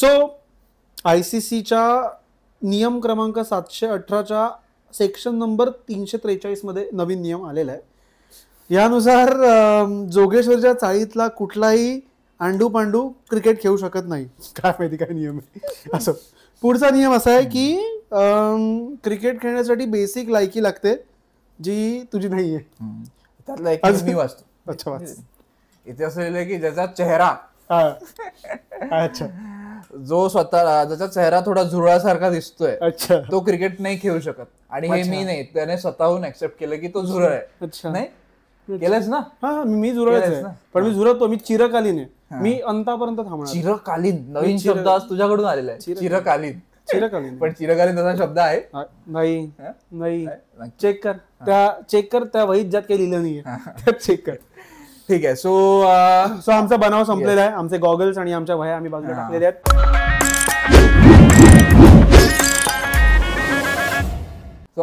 So ICCच्या नियम क्रमांक 718च्या section number 343 मध्ये नवीन नियम आलेला आहे. यानुसार जोगेश्वरच्या चाळीतला कुठलाही आंडू पांडू क्रिकेट खेळू शकत नाही. काय माहिती काय नियम आहे असं. पुढचा नियम असा आहे की क्रिकेट खेळण्यासाठी बेसिक लायकी लागते जी तुझी नाही आहे. त्यातला एक मी वाचतो. अच्छा वाच. इथे असं लिहिलंय की ज्याचा चेहरा अच्छा जो स्वतः ज्याचा चेहरा थोडा झुरळासारखा दिसतोय अच्छा तो क्रिकेट नाही खेळू शकत. आणि हे मी नाही, त्याने स्वतःहून ऍक्सेप्ट केलं की तो झुरळ आहे. अच्छा नाही केलंच ना. हा मी झुरळच आहे पण मी झुरळतो. मी चिरकालीन आहे. मी अंतापर्यंत थांबणार. चिरकालीन नवीन शब्द आज तुझ्याकडून आलेला आहे. चिरकालीन चिरकालीन पण चिरकालीन तसा शब्द आहे नाही. नाही चेक कर त्या वहीत ज्यात काही लिहिलं नाहीये त्यात चेक कर. ठीक आहे. सो आमचा बनाव संपलेला आहे. आमचे गॉगल्स आणि आमच्या वह्या आम्ही बाजूला टाकलेल्या आहेत. सो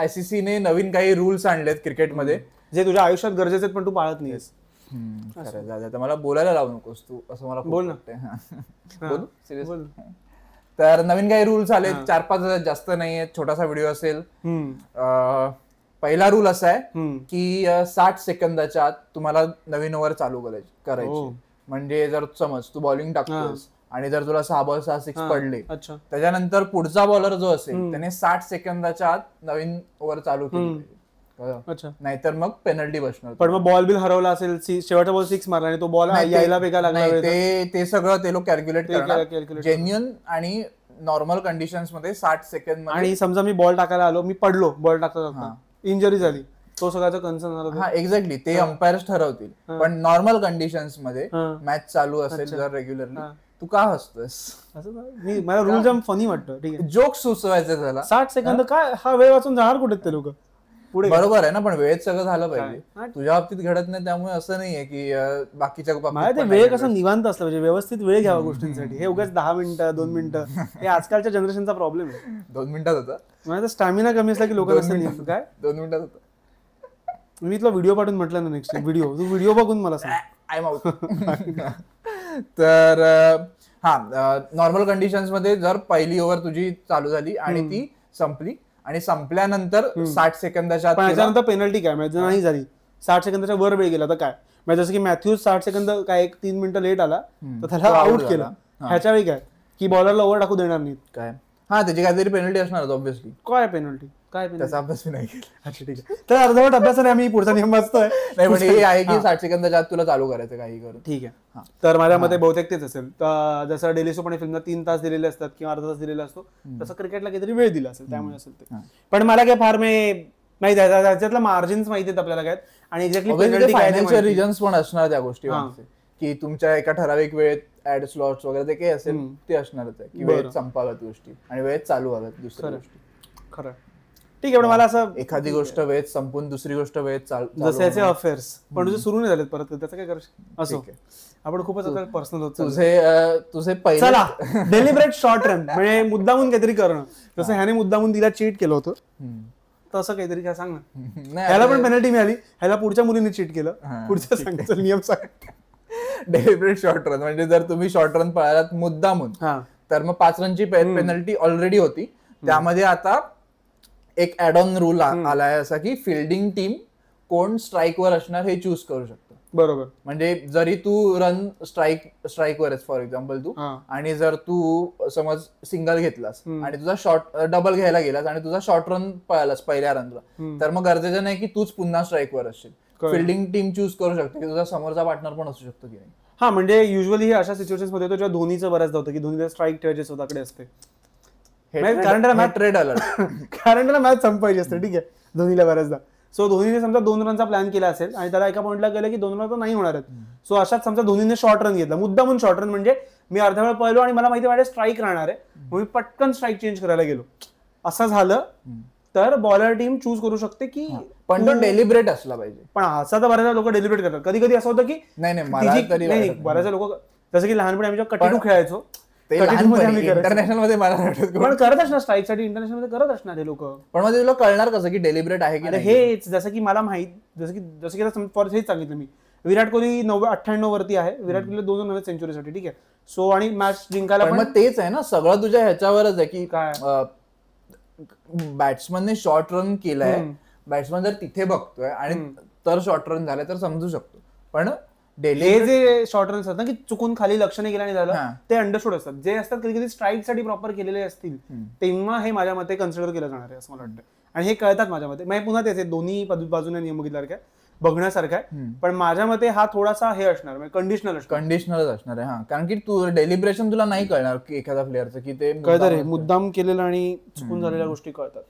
ICC नवीन काही रूल्स आणलेत क्रिकेटमध्ये जे तुझ्या आयुष्यात गरजेचे आहेत पण तू पाळत नाहीस. खरं मला बोलायला लावू नकोस तू असं मला बोल ना. बोलू सिरियस. तर नवीन काही रूल्स आले 4-5 जास्त नाहीये. छोटासा व्हिडिओ असेल. पहिला रूल असा आहे की 60 सेकंदाच्या आत तुम्हाला नवीन ओव्हर चालू करायची. म्हणजे जर समज तू बॉलिंग टाकतोस आणि जर तुला 6 बॉल 6 सिक्स पडले त्याच्यानंतर पुढचा बॉलर जो असेल त्याने 60 सेकंदाच्या आत नवीन ओव्हर चालू केली. नाहीतर मग पेनल्टी बसणार. पण मग बॉल बिल हरवला असेल, शेवटचा बॉल 6 मारला आणि तो बॉल यायला वेगळा लागला, ते सगळं ते लोक कॅल्क्युलेट करणार. जेन्युइन आणि नॉर्मल कंडिशन्स मध्ये 60 सेकंद. आणि समजा मी बॉल टाकायला आलो, मी पडलो बॉल टाकता, इंजरी झाली, तो सगळ्याचा कन्सर्न झाला. हा एक्झॅक्टली ते अंपायर्स ठरवतील. पण नॉर्मल कंडिशन्स मध्ये मॅच चालू असेल जर रेग्युलरली तू का हसतोस? मला रूल जाम फनी वाटतं. ठीक आहे, जोक सुचवायचं त्याला. 60 सेकंद काय हा वेळ वाचून जाणार कुठे ते लोक पुढे. बरोबर आहे ना, पण वेळेत सगळं झालं पाहिजे. तुझ्या बाबतीत घडत नाही त्यामुळे असं नाहीये की बाकीच्या बाबतीत वेळ कसं निवांत असलं पाहिजे, व्यवस्थित वेळ घ्यावा गोष्टींसाठी. हे उगाच 10 मिनिटं 2 मिनिटं हे आजकालच्या जनरेशनचा प्रॉब्लेम आहे. 2 मिनिटात होता माझा स्टॅमिना कमी असला की लोक काय 2 मिनिटात होतं. मी तुला व्हिडिओ पाठवून म्हटलं ना नेक्स्ट व्हिडिओ, तू व्हिडिओ बघून मला सांग. I am out. तर हा नॉर्मल कंडिशन्स मध्ये जर पहिली ओव्हर तुझी चालू झाली आणि ती संपली आणि संपल्यानंतर 60 सेकंदाच्या त्याच्यानंतर पेनल्टी काय म्हणजे नाही झाली, 60 सेकंदाच्या वर वेळ गेला तर काय म्हणजे जसं की मॅथ्यूज 60 सेकंद काय 1-3 मिनिटं लेट आला तर त्याला आउट केला. ह्याच्या वेळी काय की बॉलरला ओव्हर टाकू देणार नाहीत काय. हा त्याची काहीतरी पेनल्टी असणार ऑब्व्हियसली. काय पेनल्टी काय त्याचा अभ्यास नाही केला. अच्छा ठीक आहे, तर अर्धवट अभ्यासाने आम्ही पुढचा नियम वाचतोय. नाही पण हे आहे की 60 सेकंदाच्या आत तुला चालू करायचं काही करून. ठीक आहे, तर माझ्या मते बहुतेक तेच असेल. तर जसं डेली सोप आणि फिल्मला 3 तास दिलेले असतात किंवा अर्धा तास दिलेला असतो तसं क्रिकेटला काहीतरी वेळ दिला असेल त्यामुळे असेल ते. पण मला काय फार नाही त्याच्यातला मार्जिन्स माहिती आहेत आपल्याला काय आणि एक्झॅक्टली फायनान्शियल रिजन्स पण असणार त्या गोष्टी की तुमच्या एका ठराविक वेळेत ऍड स्लॉट्स वगैरे ते काही असेल ते असणारच आहे की वेळेत संपाव्यात गोष्टी आणि वेळेत चालू व्हाव्यात दुसऱ्या गोष्टी. खरं ठीक आहे, पण मला असं एखादी गोष्ट वेळेत संपून दुसरी गोष्ट वेळेत चालू जसे याचे अफेअर्स पण तुझे सुरू नाही झालेत परत त्याचं काय करू असं. आपण खूपच आता पर्सनल होत तुझे चला डेलिब्रेट शॉर्ट रन म्हणजे मुद्दामून काहीतरी करणं. जसं ह्याने मुद्दामून तिला चीट केलं होतं तसं काहीतरी काय सांग ना. ह्याला पण पेनल्टी मिळाली, ह्याला पुढच्या मुलीने चीट केलं. पुढच्या सांगायचं नियम सांग. डेलिब्रेट शॉर्ट रन म्हणजे जर तुम्ही शॉर्ट रन पळालात मुद्दामून तर मग 5 रनची पेनल्टी ऑलरेडी होती. त्यामध्ये आता एक ऍड ऑन रूल आलाय असा की फिल्डिंग टीम कोण स्ट्राईकवर असणार हे चूज करू शकतो. बरोबर, म्हणजे जरी तू रन स्ट्राईकवर आहेस फॉर एक्झाम्पल तू आणि जर तू समज सिंगल घेतलास आणि तुझा शॉर्ट डबल घ्यायला गेलास आणि तुझा शॉर्ट रन पळालास पहिल्या रनला तर मग गरजेचं नाही की तूच पुन्हा स्ट्राईकवर असशील. फिल्डिंग टीम चूज करू शकते की तुझा समोरचा पार्टनर पण असू शकतो की नाही. हा म्हणजे युजली हे अशा सिच्युएशन्स मध्ये होतं जेव्हा धोनीचं बऱ्याचदा होतं की धोनीला स्ट्राईक ठेवायचे स्वतःकडे असते कारण त्याला मॅच संपायची असते. ठीक आहे, धोनीला बऱ्याचदा. सो धोनीने समजा 2 रनचा प्लॅन केला असेल आणि त्याला एका पॉईंटला गेलं की 2 रन तर नाही होणार आहेत. सो अशात समजा धोनीने शॉर्ट रन घेतला मुद्दामून. शॉर्ट रन म्हणजे मी अर्धा वेळ पळलो आणि मला माहिती वाटत स्ट्राईक राहणार आहे, मी पटकन स्ट्राईक चेंज करायला गेलो. असं झालं तर बॉलर टीम चूज करू शकते की पण तो डेलिब्रेट असला पाहिजे. पण असा तर बऱ्याच लोक डेलिब्रेट करतात. कधी कधी असं होतं की नाही बऱ्याच लोक जसं की लहानपणी आम्ही कटिटू खेळायचो इंटरनॅशनल मध्ये पण करत असणार स्ट्राईक साठी इंटरनॅशनल मध्ये करत असणार हे लोक. पण मग तुला कळणार कसं की डेलिब्रेट आहे की हेच जसं की मला माहित जसं की फॉर हेच सांगितलं मी विराट कोहली 98 वरती आहे. विराट कोहली 2 नव्हे सेंचुरीसाठी. ठीक आहे, सो आणि मॅच जिंकायला पण मग तेच आहे ना, सगळं तुझ्या ह्याच्यावरच आहे की काय बॅट्समनने शॉर्ट रन केलाय, बॅट्समन जर तिथे बघतोय आणि तर शॉर्ट रन झालाय तर समजू शकतो. पण हे जे शॉर्ट रन्स असतात ना की चुकून खाली लक्ष नाही गेलं आणि झालं, ते अंडरस्टूड असतात. जे असतात कधी कधी स्ट्राईक साठी प्रॉपर केलेले असतील तेव्हा हे माझ्या मते कन्सिडर केलं जाणार आहे असं मला वाटतं. आणि हे कळतात माझ्या मते. म्हणजे पुन्हा तेच दोन्ही बाजूने नियम बघितल्यासारखं बघण्यासारखं आहे. पण माझ्या मते हा थोडासा हे असणार, म्हणजे कंडिशनलच असणार आहे. हा, कारण की तू डेलिब्रेशन तुला नाही कळणार की एखाद्या प्लेअरचं की ते कळतं, मुद्दाम केलेलं आणि चुकून झालेल्या गोष्टी कळतात.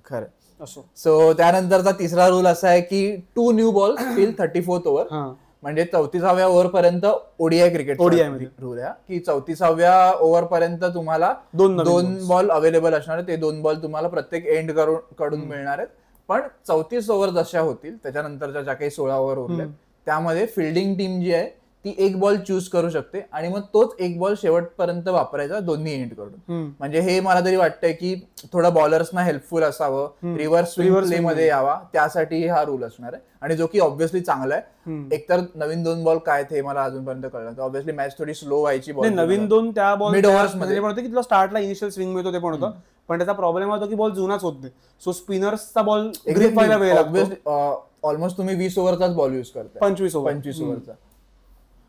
खरं असो. सो त्यानंतरचा तिसरा रूल असा आहे की 2 new balls till 34th over, म्हणजे 34व्या ओव्हर पर्यंत ओडीआय क्रिकेट रूल आहे की 34व्या ओव्हर पर्यंत तुम्हाला 2 बॉल अवेलेबल असणार आहे. ते 2 बॉल तुम्हाला प्रत्येक एंड कडून मिळणार आहेत. पण 34 ओव्हर जशा होतील त्याच्यानंतरच्या ज्या काही 16 ओव्हर उरल्या त्यामध्ये फिल्डिंग टीम जी आहे ती 1 बॉल चूज करू शकते आणि मग तोच 1 बॉल शेवटपर्यंत वापरायचा दोन्ही एंड कडून. म्हणजे हे मला तरी वाटतंय की थोडं बॉलर्सना हेल्पफुल असावं, रिव्हर्स स्विंग प्ले मध्ये यावा, त्यासाठी हा रूल असणार आहे. आणि जो की ऑब्व्हियसली चांगला आहे. एकतर नवीन 2 बॉल काय ते मला अजूनपर्यंत कळलं. ऑब्व्हियसली मॅच थोडी स्लो व्हायची. नवीन 2 त्या बॉल मिड ओव्हर्स मध्ये पण होतं की तुला स्टार्टला इनिशियल स्विंग मिळतो ते पण होतं. पण त्याचा प्रॉब्लेम होतो की बॉल जुनाच होत नाही. सो स्पिनर्सचा बॉल ग्रिप व्हायला वेळ लागतो. ऑलमोस्ट तुम्ही 20 ओव्हरचाच बॉल युज करता, 25 ओव्हरचा.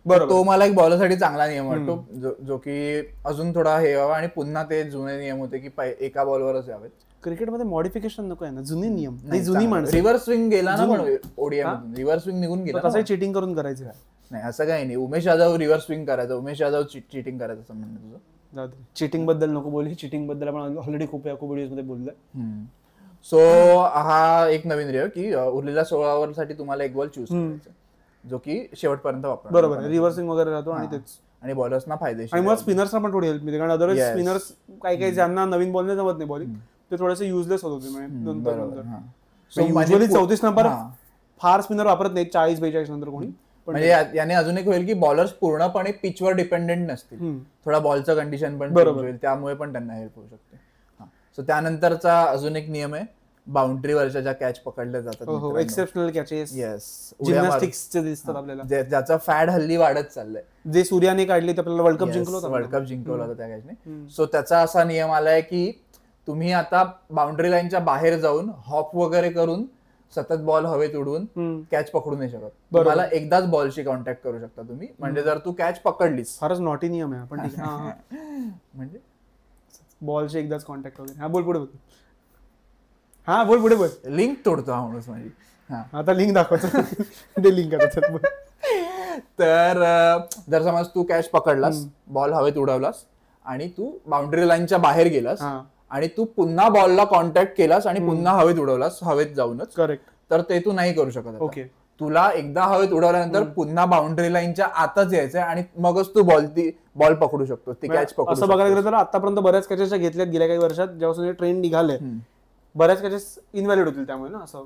बरोबर. तो मला एक बॉलरसाठी चांगला नियम वाटतो, जो की अजून थोडा हे व्हावा. आणि पुन्हा ते जुने नियम होते की एका बॉलवरच यावेत. क्रिकेटमध्ये मॉडिफिकेशन नको आहे ना, जुने नियम नाही, जुनी माणसं. रिव्हर्स स्विंग गेला ना, पण ओडीआय मधून रिव्हर्स स्विंग निघून गेला. तसं चिटिंग करून करायचं नाही, असं काही नाही. उमेश यादव रिव्हर्स स्विंग करायचं, उमेश यादव चिटिंग करायचं असं म्हणणं तुझं. चिटिंग बद्दल नको बोलू, चिटिंग बद्दल आपण ऑलरेडी खूप व्हिडिओज मध्ये बोललोय. सो हा एक नवीन नियम की उरलेल्या 16 ओव्हरसाठी तुम्हाला 1 बॉल चूज करायचा, जो की शेवटपर्यंत वापरा. बरोबर, रिव्हर्सिंग वगैरे राहतो आणि तेच. आणि बॉलर्सना फायदेशीर. आणि मग स्पिनर्सना पण थोडी हेल्प मिळते, कारण अदरवाईज स्पिनर्स काही ज्यांना नवीन बॉल नाही जमत नाही बॉलिंग, ते थोडेसे युजलेस होत होते. युजली 34 नंबर फार स्पिनर वापरत नाही, 40-42 नंतर कोणी. म्हणजे याने अजून एक होईल की बॉलर्स पूर्णपणे पिचवर डिपेंडेंट नसतील, थोडा बॉलचं कंडिशन पण होईल, त्यामुळे पण त्यांना हेल्प होऊ शकते. सो त्यानंतरचा अजून एक नियम आहे, बाउंड्रीवरच्या ज्या कॅच पकडल्या जातात, एक्सेप्शनल कॅचेस, जिम्नॅस्टिक्सचे दिसतात आपल्याला, ज्याचा फॅड हल्ली वाढत चाललंय. जे सूर्याने काढले ते आपल्याला वर्ल्ड कप जिंकवलं होतं त्या कॅचने. सो त्याचा असा नियम आलाय की तुम्ही आता बाउंड्री लाईनच्या बाहेर जाऊन हॉप वगैरे करून सतत बॉल हवेत उडवून कॅच पकडू नाही शकत. तुम्हाला एकदाच बॉलशी कॉन्टॅक्ट करू शकता तुम्ही. म्हणजे जर तू कॅच पकडलीस, फारच नॉटी नियम आहे. पण म्हणजे बॉलशी एकदाच कॉन्टॅक्ट वगैरे. हा बोल पुढे बोल. हा बोल पुढे बोल. लिंक तोडतो हा माणूस माझी. आता लिंक दाखवतो, ते लिंक तर जर समज तू कॅच पकडलास, बॉल हवेत उडवलास आणि तू बाउंड्री लाईनच्या बाहेर गेलास आणि तू पुन्हा बॉलला कॉन्टॅक्ट केलास आणि पुन्हा हवेत उडवलास, हवेत जाऊनच, करेक्ट, तर ते तू नाही करू शकत. ओके, तुला एकदा हवेत उडवल्यानंतर पुन्हा बाउंड्री लाईनच्या आतच यायचंय आणि मगच तू बॉल पकडू शकतो, ती कॅच पकडू. असं बघायला गेलं तर आतापर्यंत बऱ्याच कॅचेस घेतल्यात गेल्या काही वर्षात, जेव्हा ट्रेंड निघाले बऱ्याच कॅचेस इनव्हॅलिड होतील त्यामुळे ना. असं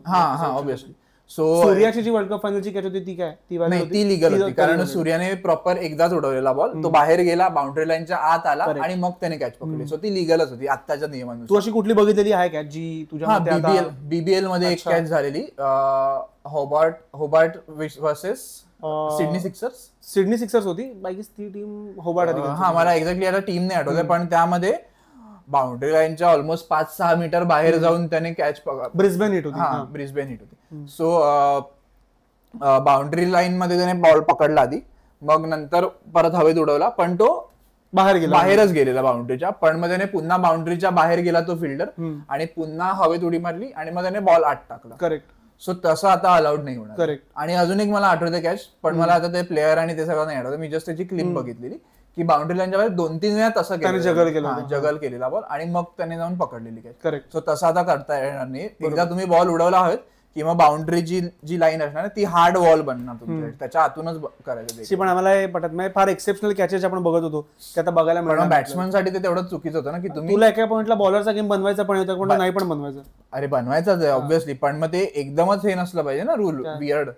ऑब्व्हियसली. सो सूर्याची जी वर्ल्ड कप फायनलची कॅच होती ती काय, ती लिगल होती, कारण सूर्याने प्रॉपर एकदाच उडवलेला बॉल, तो बाहेर गेला, बाउंड्री लाईनच्या आत आला आणि मग त्याने कॅच पकडली. सो ती लिगलच होती आत्ताच्या नियमानुसार. तू अशी कुठली बघितलेली आहे कॅच जी तुझ्या बीबीएल मध्ये एक कॅच झालेली, होबार्ट वर्सेस सिडनी सिक्सर्स होती बाकी ती टीम होबार्ट. मला एक्झॅक्टली आता टीम नाही आठवत, पण त्यामध्ये बाउंड्री लाईनच्या ऑलमोस्ट 5-6 मीटर बाहेर जाऊन त्याने कॅच ब्रिस्बेन हिट होती. सो बाउंड्री लाईन मध्ये त्याने बॉल पकडला आधी, मग नंतर परत हवेत उडवला, पण तो बाहेरच गेलेला बाउंड्रीच्या. पण मग त्याने पुन्हा बाउंड्रीच्या बाहेर गेला तो फिल्डर आणि पुन्हा हवेत उडी मारली आणि मग त्याने बॉल आत टाकला. करेक्ट. सो तसं आता अलाउड नाही होणार. करेक्ट. आणि अजून एक मला आठवते कॅच, पण मला आता ते प्लेअर आणि ते सगळं नाही आठवतं. मी जस्ट त्याची क्लिप बघितलेली की बाउंड्री लाईनच्या बाहेर 2-3 वेळा तसं जगल केलेला बॉल आणि मग त्याने जाऊन पकडलेली कॅच. करेक्ट. सो तसं आता करता येणार नाही. एकदा तुम्ही बॉल उडवला आहोत किंवा बाउंड्री जी लाईन असणार ती हार्ड वॉल बनणार तुमच्या, त्याच्या आतूनच करायचं. पण आम्हाला पटत नाही, फार एक्सेप्शनल कॅचेस आपण बघत होतो ते आता बघायला मिळणार. बॅट्समन साठी ते तेवढं चुकीचं होतं ना की तुम्ही तुला एका पॉइंटला बॉलरचा गेम बनवायचा पण होता, पण नाही पण बनवायचा. अरे बनवायचाच आहे ऑब्व्हियसली, पण मग ते एकदमच हे नसलं पाहिजे ना रूल वियर्ड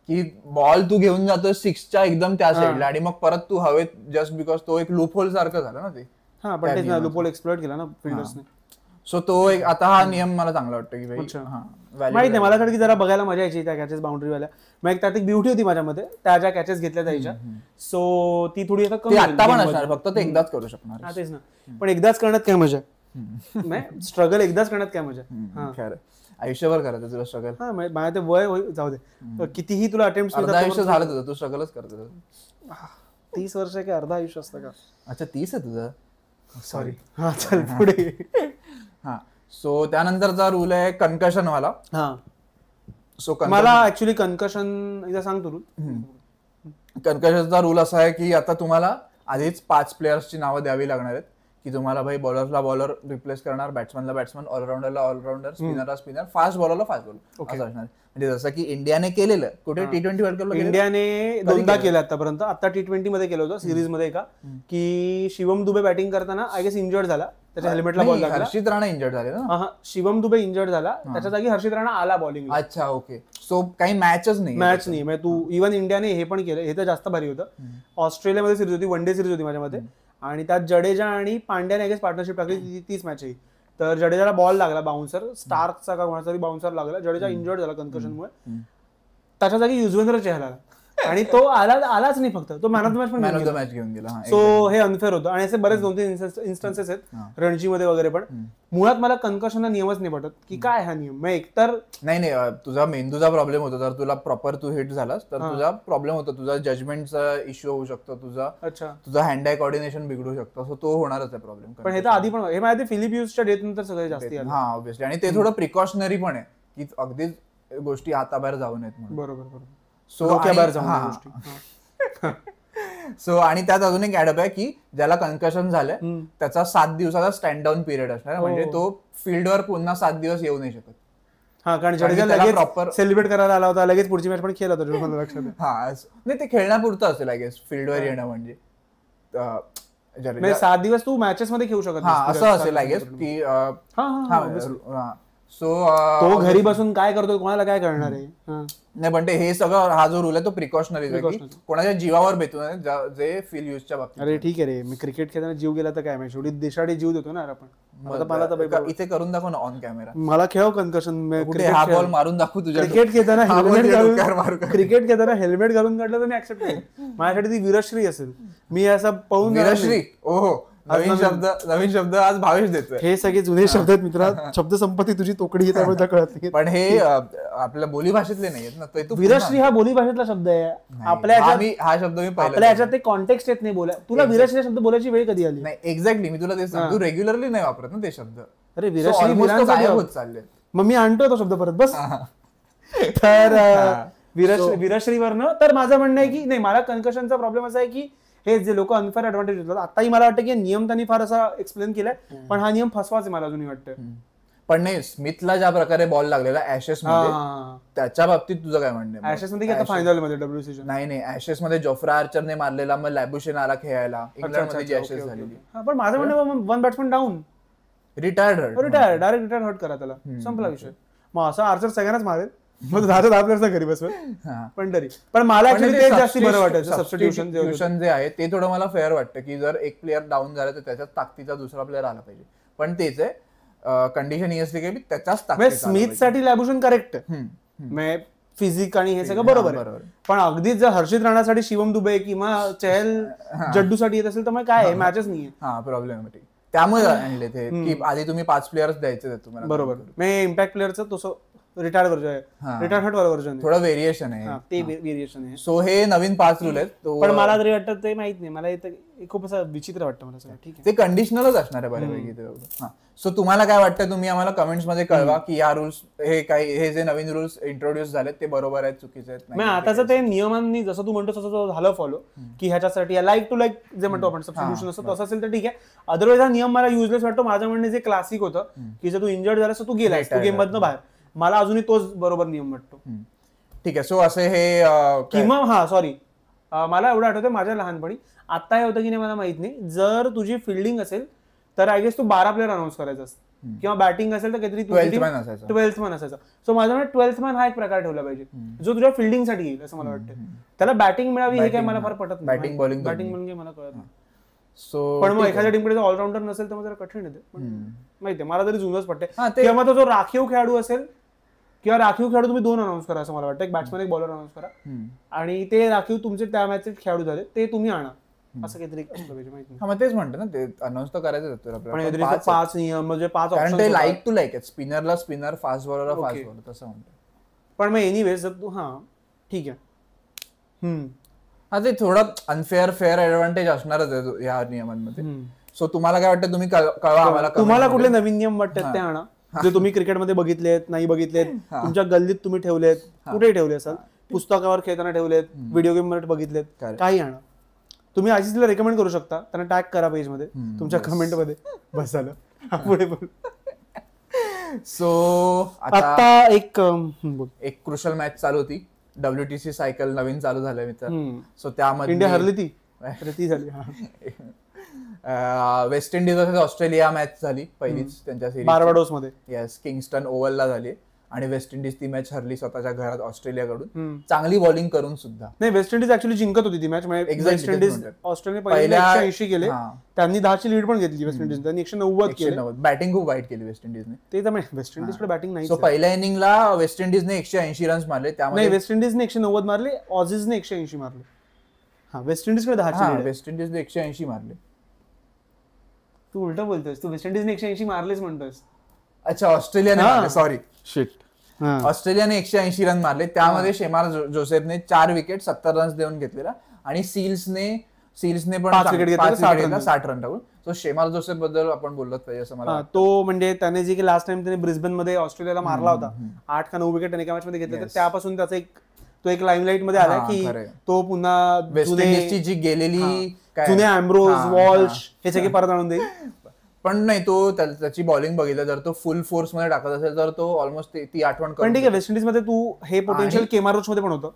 की बॉल तू घेऊन जातो 6च्या एकदम त्या साईडला आणि मग परत तू हवेत, जस्ट बिकॉज तो एक लूप होल सारखं झालं ना ते. पण तेच लूप होल एक्सप्लॉइट केला ना फिल्डर्सने. सो तो एक आता हा नियम मला चांगला वाटतो की माहित नाही मला की जरा बघायला मजा यायची त्या कॅचेस बाउंड्रीवाल्या. मग एक त्यात एक ब्युटी होती माझ्यामध्ये, त्या ज्या कॅचेस घेतल्या जायच्या, सो ती थोडी आता कमी आता पण असणार, फक्त ते एकदाच करू शकणार. तेच ना, पण एकदाच करण्यात काय मजा नाही, स्ट्रगल एकदाच करण्यात काय मजा, आयुष्यभर करायचं तुला स्ट्रगल. हा माझ्या ते वय जाऊ दे, कितीही तुला अटेम्प्ट आयुष्य झालं तुझं, तू स्ट्रगलच करतो. 30 वर्ष की अर्धा आयुष्य असतं का? अच्छा 30 आहे तुझं, सॉरी. हा चल पुढे. हा सो त्यानंतरचा रूल आहे कन्कशन वाला. हा सो मला ऍक्च्युली कन्कशन एकदा सांग तू रूल. कन्कशनचा रूल असा आहे की आता तुम्हाला आधीच 5 प्लेयर्सची नावं द्यावी लागणार आहेत की तुम्हाला भाई बॉलरला बॉलर रिप्लेस करणार, बॅट्समॅनला बॅट्समॅन, ऑलराऊंडरला ऑलराऊंडर, स्पिनरला स्पिनर, फास्ट बॉलरला फास्ट बॉलर असं असणार. म्हणजे जसं की इंडियाने केलेलं कुठे T20 वर्ल्ड कप इंडियाने दोनदा केलं आतापर्यंत. आता T20 मध्ये केलं होतं सिरीज मध्ये का की शिवम दुबे बॅटिंग करताना आय गेस इंजर्ड झाला, त्याच्या हेल्मेटला बॉल लागला. हर्षित राणा इंजर्ड झाले ना? शिवम दुबे इंजर्ड झाला, त्याच्या जागी हर्षित राणा आला बॉलिंग. अच्छा ओके. सो काही मॅच नाही म्हणजे तू इव्हन इंडियाने हे पण केलं, हे तर जास्त भारी होतं. ऑस्ट्रेलियामध्ये सिरीज होती, वन डे सिरीज होती माझ्यामध्ये, आणि त्यात जडेजा आणि पांड्याने आय पार्टनरशिप टाकली, 30 मॅच आहे. तर जडेजाला बॉल लागला बाउन्सर, स्टार्कचा का कोणाचा तरी बाउन्सर लागला, जडेजा इंजर्ड झाला कन्कशनमुळे, त्याच्या जागी युजवेंद्र चहल आला आणि तो आलाच नाही, फक्त तो मॅन ऑफ द मॅच घेऊन गेला. सो हे अनफेअर होतं. आणि असे बरेच 2-3 इन्स्टन्सेस आहेत रणजीमध्ये वगैरे. पण मुळात मला कन्कशनला नियमच नाही पटत की काय हा नियम. मग एकतर नाही तुझा मेंदूचा प्रॉब्लेम होतो, जर तुला प्रॉपर तू हिट झालास तर तुझा प्रॉब्लेम होतो, तुझा जजमेंटचा इश्यू होऊ शकतो, तुझा हँड आय कोऑर्डिनेशन बिघडू शकतो. सो तो होणारच आहे प्रॉब्लेम. पण हे तर आधी पण हे माहिती फिलिप ह्यूजच्या डेथ नंतर सगळे जास्त. हा ऑब्व्हियसली. आणि ते थोडं प्रिकॉशनरी पण आहे की अगदीच गोष्टी हाताबाहेर जाऊ नयेत म्हणून. बरोबर. सो आणि त्यात अजून एक ऍडअप आहे की ज्याला कन्कशन झालंय त्याचा 7 दिवसाचा स्टँड डाऊन पिरियड असणार. म्हणजे तो फील्डवर पुन्हा 7 दिवस येऊ नाही शकत. हा, कारण जडेजा लगेच प्रॉपर सेलिब्रेट करायला आला होता, लगेच पुढची मॅच पण खेळला होता मला लक्षात. हा नाही ते खेळण्यापुरतं असेल आय गेस, फील्डवर येणं म्हणजे 7 दिवस तू मॅचेस मध्ये खेळू शकत. हा असं असेल आय गेस की सो तो घरी बसून काय करतोय कोणाला काय करणार आहे. नाही पण हे सगळं हा जो रूल आहे तो प्रिकॉशनरी आहे, कोणाच्या जीवावर बेतू नये जे फील यूजच्या बाबतीत. अरे ठीक आहे रे, मी क्रिकेट खेळताना जीव गेला तर काय, मी शेवटी देशासाठी जीव देतो ना आपण. इथे करून दाखव ना ऑन कॅमेरा, मला खेळ कन्कशन. हा बॉल मारून दाखवू तुझ्या. क्रिकेट खेळताना हेल्मेट घालून काढलं तर मी ऍक्सेप्ट करेन. माझ्यासाठी ती वीरश्री असेल. मी असं पाहून वीरश्री, ओहो नवीन शब्द आज भावेश देतोय. हे सगळे जुने शब्द आहेत मित्रा, शब्द संपत्ती तुझी तोकडी त्यामुळे कळत नाही. पण हे आपल्या बोली भाषेतले नाहीयेत ना. वीरश्री हा बोली भाषेतला शब्द आहे. आपल्या हा शब्द मी आपल्या याच्यात ते कॉन्टेक्स्ट येत नाही बोला. तुला वीरश्री शब्द बोलायची वेळ कधी आली? नाही एक्झॅक्टली, मी तुला ते सांगतो, रेग्युलरली नाही वापरत ना ते शब्द. अरे वीरश्री होत चालले, मग मी आणतोय तो शब्द परत बस. तर वीरश्रीवरनं तर माझं म्हणणं आहे की नाही, मला कन्कशनचा प्रॉब्लेम असा आहे की हे जे लोक अनफेअर ऍडव्हान्टेज घेतात. आताही मला वाटतं की नियम त्यांनी फार असा एक्सप्लेन केलाय, पण हा नियम फसवाच आहे मला अजूनही वाटतं. पण नाही, स्मिथला ज्या प्रकारे बॉल लागलेला ऍशेस मध्ये, त्याच्या बाबतीत तुझं काय म्हणणं? ऍशेस मध्ये आता फायनल मध्ये WCC नाही ऍशेस मध्ये जोफ्रा आर्चरने मारलेला, मग लॅबुशेन आला खेळायला इंग्लंडमध्ये जी ऍशेस झालेली. पण माझं म्हणणं 1 batsman down, retired direct retired hurt करा त्याला, संपला विषय. मग असा आर्चर सगळ्यांनाच मारेल, मग 10 प्लेयर्स घरी बसवेल. पण तरी पण मला ऍक्च्युअली ते जास्त बरं वाटायचं. सबस्टिट्यूशन जे आहे ते थोडं मला फेअर वाटतं की जर एक प्लेअर डाऊन झाला तर त्याच्यात ताकदीचा दुसरा प्लेअर आला पाहिजे. पण तेच आहे कंडिशन ही असते की त्याच्याच ताकद. स्मिथ साठी लॅबुशन करेक्ट, फिजिक आणि हे सगळं बरोबर आहे. पण अगदीच जर हर्षित राणासाठी शिवम दुबे किंवा चहल जड्डू साठी येत असेल तर मग काय मॅचच नाहीये. हा प्रॉब्लेमॅटिक. त्यामुळे आणले ते की आधी तुम्ही 5 प्लेयर्स द्यायचे तुम्हाला. बरोबर. मी इम्पॅक्ट प्लेअरचं तसं रिटायर्ड वर्जन आहे, रिटायर्ड हर्ट वर्जन, थोडं व्हेरिएशन आहे, ते व्हेरिएशन आहे. सो हे नवीन 5 रूल आहेत. पण मला तरी वाटतं ते माहित नाही, मला इथं खूप असं विचित्र वाटतं मला सगळं. ठीक आहे, ते कंडिशनलच असणार आहे बऱ्यापैकी. सो तुम्हाला काय वाटतं तुम्ही आम्हाला कमेंट्स मध्ये कळवा की या रूल्स हे जे नवीन रूल्स इंट्रोड्यूस झालेत ते बरोबर आहेत, चुकीचे आहेत. आताच ते नियमांनी जसं तू म्हणतो तसं झालं फॉलो, की ह्याच्यासाठी लाईक टू लाईक जे म्हणतो आपण सबस्टिट्यूशन असतं तसं असेल तर ठीक आहे. अदरवाईज हा नियम मला युजलेस वाटतो. माझं म्हणणं जे क्लासिक होतं की जर तू इंजर्ड झालास तर तू गेलास, तू गेम मधनं बाहेर, मला अजूनही तोच बरोबर नियम वाटतो. ठीक आहे. सो असे हे किंवा सॉरी, मला एवढं आठवतं माझ्या लहानपणी, आता हे होतं की नाही मला माहित नाही, जर तुझी फिल्डिंग असेल तर आय गेस तू 12 प्लेअर अनाऊन्स करायचा, किंवा बॅटिंग असेल तर काहीतरी 12th मॅन असायचा. सो माझ्या म्हणणं 12th मॅन हा एक प्रकार ठेवला पाहिजे जो तुझ्या फिल्डिंगसाठी येईल असं मला वाटतं. त्याला बॅटिंग मिळावी हे काय मला फार पटत नाही. बॅटिंग बॉलिंग म्हणजे मला कळत नाही. सो पण मग एखाद्या टीमकडे ऑलराऊंडर नसेल तर मग जरा कठीण येते. माहितीये मला तरी जुनच पडते. किंवा मग तो जो राखीव खेळाडू असेल किंवा राखीव खेळाडू तुम्ही 2 अनाऊन्स करा असं मला वाटतं. एक बॅट्समॅन एक बॉलर अनाऊन्स करा आणि ते राखीव तुमचे त्या मॅचचे खेळाडू झाले ते तुम्ही आणा असं काहीतरी असलं पाहिजे. माहिती मग तेच म्हणतो ना ते अनाऊन्स तर करायचं आपल्याला 5 नियम म्हणजे 5 कारण ते लाईक टू लाईक आहेत. स्पिनरला स्पिनर, फास्ट बॉलरला फास्ट बॉलर तसं म्हणतो. पण मग एनिवेज तू ठीक आहे. ते थोडं अनफेअर फेअर ऍडव्हान्टेज असणारच आहे या नियमांमध्ये. सो तुम्हाला काय वाटतं तुम्ही कळवा आम्हाला. तुम्हाला कुठले नवीन नियम वाटतात ते आणा जे तुम्ही क्रिकेटमध्ये बघितलेत नाही बघितलेत, तुमच्या गल्लीत तुम्ही ठेवलेत, कुठेही ठेवले असाल, पुस्तकावर खेळताना ठेवलेत, व्हिडिओ गेम मध्ये बघितलेत, काही आणा. तुम्ही आजीला रेकमेंड करू शकता, त्यांना टॅग करा पेज मध्ये तुमच्या कमेंट मध्ये. बस झालं. पुढे बोल. सो आता एक क्रुशल मॅच चालू होती. WTC सायकल नवीन चालू झालंय मित्र. सो त्यामध्ये इंडिया हरली ती झाली. West Indies versus Australia match झाली पहिलीच त्यांच्या सिरीज बार्बाडोस मध्ये. येस, किंगस्टन ओव्हलला झाली आणि वेस्ट इंडिज ती मॅच हरली स्वतःच्या घरात ऑस्ट्रेलियाकडून. चांगली बॉलिंग करून सुद्धा. नाही, वेस्ट इंडिज ऍक्च्युअली जिंकत होती ती मॅच. वेस्ट इंडिज ऑस्ट्रेलिया पहिल्या 180 केले, त्यांनी 10ची लीड पण घेतली वेस्ट इंडिज. त्यांनी 190 केले. बॅटिंग खूप वाईट केली वेस्ट इंडिजने. ते तर वेस्ट इंडिजकडे बॅटिंग नाही. सो पहिल्या इनिंगला वेस्ट इंडिजने 180 रन्स मारले. त्यामध्ये वेस्ट इंडिजने 190 मारले, ऑझीजने 180 मारले. वेस्ट इंडिजकडे 10ची. वेस्ट इंडिजने 180 मारले. तू उलट बोलतोयस. तू वेस्ट इंडिजने 180 मारलेच म्हणतोयस. अच्छा, ऑस्ट्रेलियाने सॉरी शिट. ऑस्ट्रेलियाने 180 रन मारले. त्यामध्ये शेमार जोसेफने 4 विकेट 70 रन्स देऊन घेतलेला आणि सील्सने पण 5 विकेट घेतला 60 रन टाकून. सो शेमार जोसेफ बद्दल आपण बोललोच पाहिजे असं मला. तो म्हणजे त्याने जे की लास्ट टाइम त्याने ब्रिस्बेन मध्ये ऑस्ट्रेलियाला मारला होता, 8 का 9 विकेट त्याने एका मॅच मध्ये घेतले, तर त्यापासून त्याचा तो एक लाईमलाईट मध्ये आला की तो पुन्हा वेस्ट इंडिजची जी गेलेली जुने अँब्रोज, वॉल्श हे सगळे परत आणून देईल. पण नाही, तो त्याची बॉलिंग बघितलं जर तो फुल फोर्स मध्ये टाकत असेल तर तो ऑलमोस्ट ती आठवण. पण ठीक आहे, वेस्ट इंडिज मध्ये तू हे पोटेन्शियल केमार रोच मध्ये पण होतं.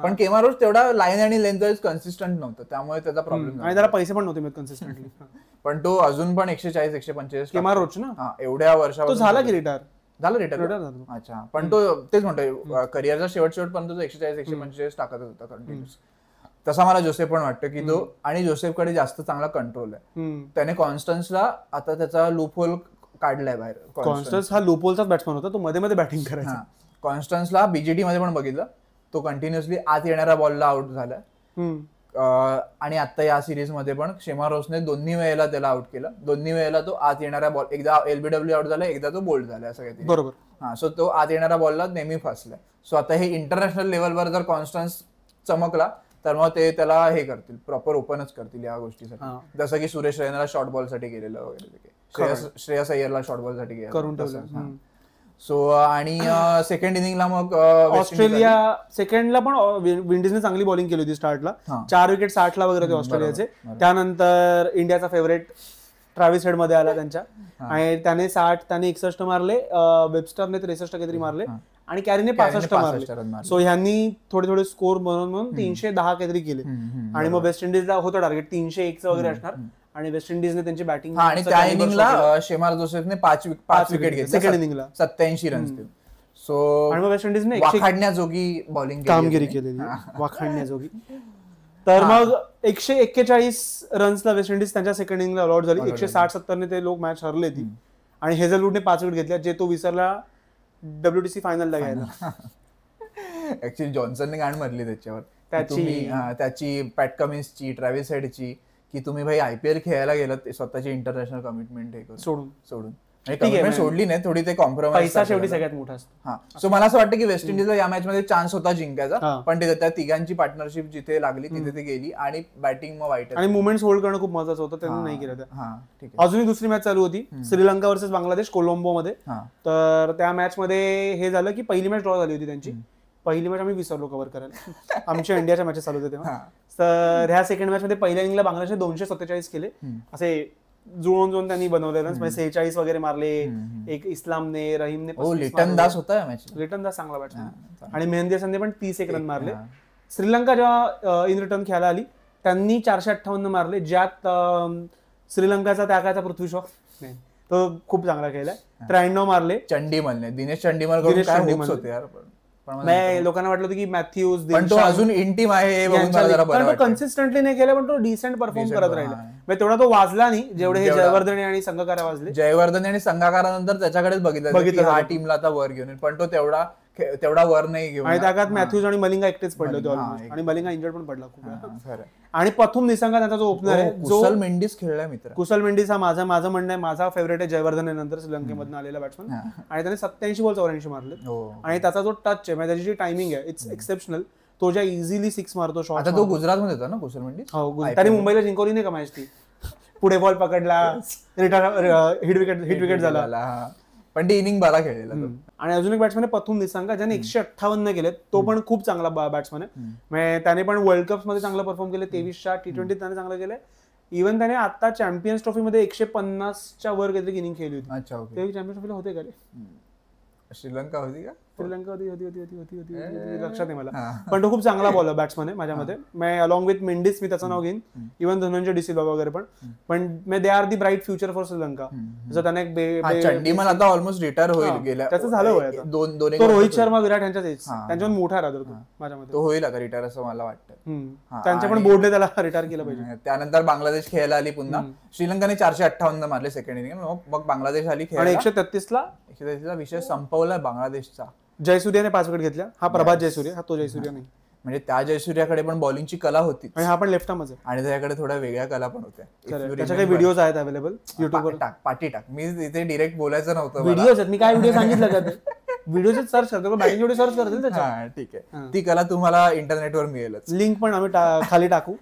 पण केमार रोच तेवढा लाईन आणि लेंथ वाईज कन्सिस्टंट नव्हतं, त्यामुळे त्याचा प्रॉब्लेम. आणि त्याला पैसे पण नव्हते कन्सिस्टंटली. पण तो अजून पण 140-145 केमार रोच ना एवढ्या वर्षावर झाला की रिटायर. झालं रिटायर. अच्छा, पण तो तेच म्हणतोय करिअरचा शेवटपर्यंत तो 140-145 टाकत होता कंटिन्युअस. तसा मला जोसेफ पण वाटतं की तो, आणि जोसेफकडे जास्त चांगला कंट्रोल आहे. त्याने कॉन्स्टन्सला आता त्याचा लूप होल काढलाय बाहेर. कॉन्स्टन्स हा लूप होलचाच बॅट्समन होता, तो मध्ये मध्ये बॅटिंग करायचा. कॉन्स्टन्सला बीजीटी मध्ये पण बघितलं, तो कंटिन्युअसली आत येणाऱ्या बॉलला आउट झालाय. आणि आता या सिरीज मध्ये पण शेमार रोसने दोन्ही वेळेला त्याला आउट केलं. दोन्ही वेळेला तो आत येणाऱ्या बॉल, एकदा LBW आउट झाला, एकदा तो बोल्ड झाला, असं काही. बरोबर. सो तो आत येणाऱ्या बॉलला नेहमी फसलाय. सो आता हे इंटरनॅशनल लेवलवर जर कॉन्स्टन्स चमकला तर मग ते त्याला हे करतील, प्रॉपर ओपनच करतील या गोष्टीसाठी. जसं की सुरेश रैनाला शॉर्ट बॉल साठी गेलेलं वगैरे, श्रेयस अय्यरला शॉर्ट बॉल साठी करून ठेवलं. सो आणि सेकंड इनिंगला मग ऑस्ट्रेलिया सेकंडला पण विंडीजने चांगली बॉलिंग केली होती. स्टार्टला 4 विकेट 60ला वगैरे होते ऑस्ट्रेलियाचे. त्यानंतर इंडियाचा फेवरेट ट्रॅव्हिस हेड मध्ये आला त्यांच्या, आणि त्याने 60, त्याने 61 मारले, वेबस्टरने 63 काहीतरी मारले, आणि कॅरीने 65 मारले. सो ह्यांनी थोडे थोडे स्कोर बनवून 310 काहीतरी केले. आणि मग वेस्ट इंडिजला होतं टार्गेट 301 वगैरे असणार, आणि वेस्ट इंडिजने त्यांची बॅटिंग. आणि त्या इनिंगला शेमार जोसेफने 5 विकेट घेतले सेकंड इनिंगला 87 रन्स. सो आणि मग वेस्ट इंडिजने वाखाणण्याजोगी बॉलिंग कामगिरी केलेली, वाखाणण्याजोगी. तर मग 141 रन्सला वेस्ट इंडिज त्यांच्या सेकंड इनिंगला ऑल आउट झाली. 160-70 ते लोक मॅच हरले ती, आणि हेझलवूडने 5 विकेट घेतल्या, जे तो विसरला WTC फायनलला घ्यायला. ऍक्च्युली जॉन्सनने गाण मारली त्याच्यावर, त्याची पॅट कमिन्सची, ट्रॅव्हिस हेडची, की तुम्ही भाई IPL खेळायला गेलात स्वतःची इंटरनॅशनल कमिटमेंट हे सोडून सोडली नाही थोडी, ते कॉम्प्रोमाइज. पैसा शेवटी सगळ्यात मोठा असतो. सो मला असं वाटतं की वेस्ट इंडिजला या मॅच मध्ये चान्स होता जिंकायचा, पण त्या तिघांची पार्टनरशिप जिथे लागली तिथे ते गेली, आणि बॅटिंग मग वाईट, आणि मुवमेंट्स होल्ड करणं खूप महत्वाचं होतं, त्यांनी नाही केलं. अजूनही दुसरी मॅच चालू होती, श्रीलंका वर्सेस बांगलादेश कोलंबो मध्ये. तर त्या मॅच मध्ये हे झालं की पहिली मॅच ड्रॉ झाली होती त्यांची. पहिली मॅच आम्ही विसरलो कव्हर करायला, आमच्या इंडियाच्या मॅचेस चालू होते तेव्हा. तर ह्या सेकंड मॅच मध्ये पहिल्या इनिंगला बांगलादेशने 247 केले, असे जुळून त्यांनी बनवले रन्स. 46 वगैरे मारले. एक इस्लामने, रहीमने, लिटन दास होता मॅच, लिटन दास चांगला बॅट्समॅन, आणि मेहंदी हसनने पण 31 रन मारले. श्रीलंका जेव्हा इन रिटर्न खेळायला आली, त्यांनी 458 मारले, ज्यात श्रीलंकाचा त्याकाळचा पृथ्वी शॉ तो खूप चांगला खेळलाय, 93 मारले. चंडीमलने, दिनेश चंडीमल लोकांना वाटलं होतं की मॅथ्यूज पण तो अजून इन टीम आहे कन्सिस्टंटली नाही केलं, पण तो डिसेंट परफॉर्म करत राहिला. तेवढा तो वाजला नाही जेवढे हे जयवर्धने आणि संघकारा वाजले. जयवर्धने आणि संघकारानंतर त्याच्याकडेच बघितलं हा टीमला आता वर घेऊन येईल, पण तो तेवढा वर नाही घेऊन. आणि त्यात मॅथ्यूज आणि मलिंगा एकटेच पडले होते आणि मलिंगा इंजर्ड पण पडला खूप. आणि प्रथम निसंगा त्यांचा जो ओपनर आहे, कुशल मेंडिस खेळला मित्र. कुशल मेंडिस हा माझं म्हणणं आहे, माझा फेवरेट आहे जयवर्धने नंतर श्रीलंकेमधून आलेला बॅट्समन. आणि त्याने 87 बॉल 84 मारले. आणि त्याचा जो टच आहे, त्याची जी टायमिंग आहे, इट्स एक्सेप्शनल. तो ज्या इझिली 6 मारतो शॉट. आता तो गुजरातमध्ये होता ना कुशल मेंडिस. हो, त्याने मुंबईला जिंकवली नाही का मॅच ती. पुढे बॉल पकडला, हिट विकेट झाला, पण ती इनिंग बारा खेळलेला. आणि अजून एक बॅट्समॅन आहे प्रथम निसंगा, ज्याने 158 केले. तो पण खूप चांगला बॅट्समॅन आहे. त्याने पण वर्ल्ड कप मध्ये चांगला परफॉर्म केले. 23च्या T20 त्याने चांगलं केलंय. इव्हन त्याने आता चॅम्पियन्स ट्रॉफी मध्ये 150च्या वर काहीतरी इनिंग खेळली होती. ते चॅम्पियन्स ट्रॉफीला होते का रे? श्रीलंका होती का? श्रीलंका होती लक्षात नाही मला. पण तो खूप चांगला बॉलर बॅट्समन आहे माझ्या मते. मैं अलॉंग विथ मेंडिस मी त्याचं नाव घेईन. इव्हन धनंजय डिसिल्वा वगैरे पण they are the bright future for Sri Lanka. जसं त्याने चंडीमल आता ऑलमोस्ट रिटायर होईल गेल्या. त्याचं झालं होय आता. तो रोहित शर्मा विराट यांच्याच त्यांच्यावर मोठा राहतो माझ्या मते. तो होईल आता रिटायर असं मला वाटतं. त्यांच्या पण बोर्डने त्याला रिटायर केलं पाहिजे. त्यानंतर बांगलादेश खेळायला आली पुन्हा. श्रीलंकाने 458 मारले सेकंड इनिंग. मग बांगलादेश आली खेळायला. आणि 133ला विषय संपवला बांगलादेशचा. जयसूर्याने 5 विकेट घेतल्या. हा प्रभात जयसूर्य, हा तो जयसूर्य नाही. म्हणजे त्या जयसूर्याकडे पण बॉलिंगची कला होती. आणि हा पण लेफ्ट आर्मच आहे. आणि त्याच्याकडे थोड्या वेगळ्या कला पण होत्या. त्याच्या काही व्हिडिओज आहेत अवेलेबल युट्यूबवर. पाठी टाक. मी तिथे डिरेक्ट बोलायचं नव्हतं. व्हिडिओज आहेत, मी काय व्हिडिओ सांगितलं का ते व्हिडिओ सर्च करतो, बॅटिंग व्हिडिओ सर्च करतील त्याच्यात. ठीक आहे, ती कला तुम्हाला इंटरनेटवर मिळेलच. लिंक पण आम्ही खाली टाकू,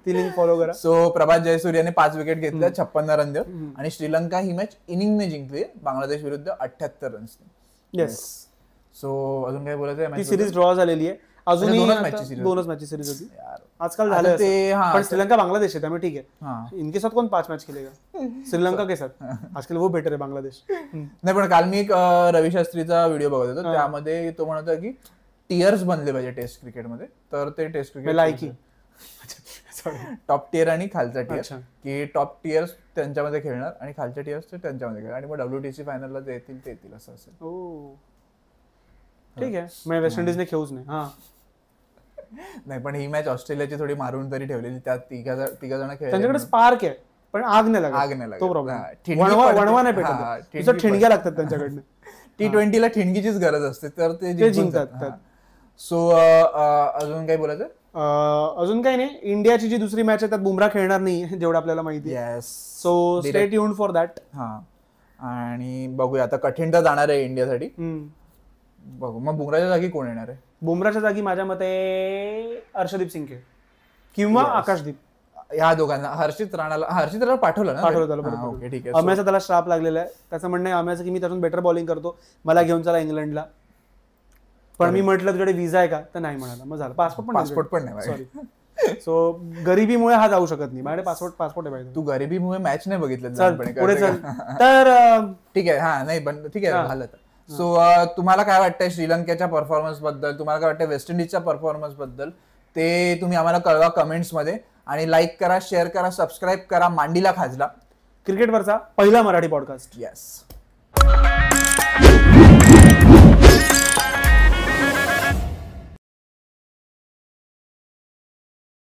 ती लिंक फॉलो करा. सो प्रभात जयसूर्याने 5 विकेट घेतल्या, 56 रन देऊन. आणि श्रीलंका ही मॅच इनिंगने जिंकली बांगलादेश विरुद्ध 78 रन्सने. येस. सो अजून काय बोलायचं? ती सिरीज ड्रॉ झालेली आहे. अजूनही 2च मॅचची सिरीज होती आजकाल झालं ते. पण श्रीलंका बांगलादेश आहे त्यामुळे ठीक आहे. इनके साथ कोण 5 मॅच खेलेगा? श्रीलंका के साथ आजकाल वो बेटर आहे बांगलादेश. नाही, पण काल मी एक रवी शास्त्रीचा व्हिडिओ बघत होतो. त्यामध्ये तो म्हणत होता की टियर्स बनले पाहिजे टेस्ट क्रिकेटमध्ये. तर ते टेस्ट क्रिकेट लायकी टॉप टियर आणि खालचा टियर, की टॉप टियर्स त्यांच्यामध्ये खेळणार आणि खालच्या टियर्स त्यांच्यामध्ये खेळणार. आणि मग WTC फायनलला जे येतील ते येतील असं असेल. ठीक आहे. मग वेस्ट इंडिजने खेळूच नाही. नाही, पण ही मॅच ऑस्ट्रेलियाची थोडी मारून तरी ठेवलेली. त्यात तिघ जण खेळ. त्यांच्याकडे स्पार्क आहे पण आग नाही लागत. तो प्रॉब्लेम. वणवा नाही पेटत, ठिणग्या लागतात त्यांच्याकडनं. T20ला ठिणगीचीच गरज असते, तर ते जिंकतात. सो अजून काय बोलायचं? अजून काही नाही. इंडियाची जी दुसरी मॅच आहे त्यात बुमरा खेळणार नाही जेवढं आपल्याला माहिती आहे. So stay tuned for that. आणि बघूया आता. कठीण तर जाणार आहे इंडियासाठी. बघू मग बुमराच्या जागी कोण येणार आहे? बुमराच्या जागी माझ्या मते अर्शदीप सिंग किंवा आकाशदीप. ह्या दोघांना. हर्षित राणा पाठवलं ना. ओके, ठीक आहे. अम्याचा त्याला श्राप लागलेला आहे. त्याचं म्हणणं आहे अम्याचं की मी त्यातून बेटर बॉलिंग करतो, मला घेऊन चला इंग्लंडला. पण मी म्हटलं तुझ्याकडे व्हिसा आहे का? तर नाही म्हणाला. मग झालं. पासपोर्ट पण नाही. सॉरी. सो गरिबीमुळे हा जाऊ शकत नाही. माझ्याकडे पासपोर्ट आहे पाहिजे. तू गरिबीमुळे मॅच नाही बघितलं पुढे चल. तर ठीक आहे. नाही पण ठीक आहे, झालं. सो तुम्हाला काय वाटतंय श्रीलंकेच्या परफॉर्मन्स बद्दल? तुम्हाला काय वाटतंय वेस्ट इंडिजच्या परफॉर्मन्स बद्दल? ते तुम्ही आम्हाला कळवा कमेंट्स मध्ये. आणि लाईक करा, शेअर करा, सबस्क्राईब करा. मांडीला खाजला, क्रिकेटवरचा पहिला मराठी पॉडकास्ट. येस.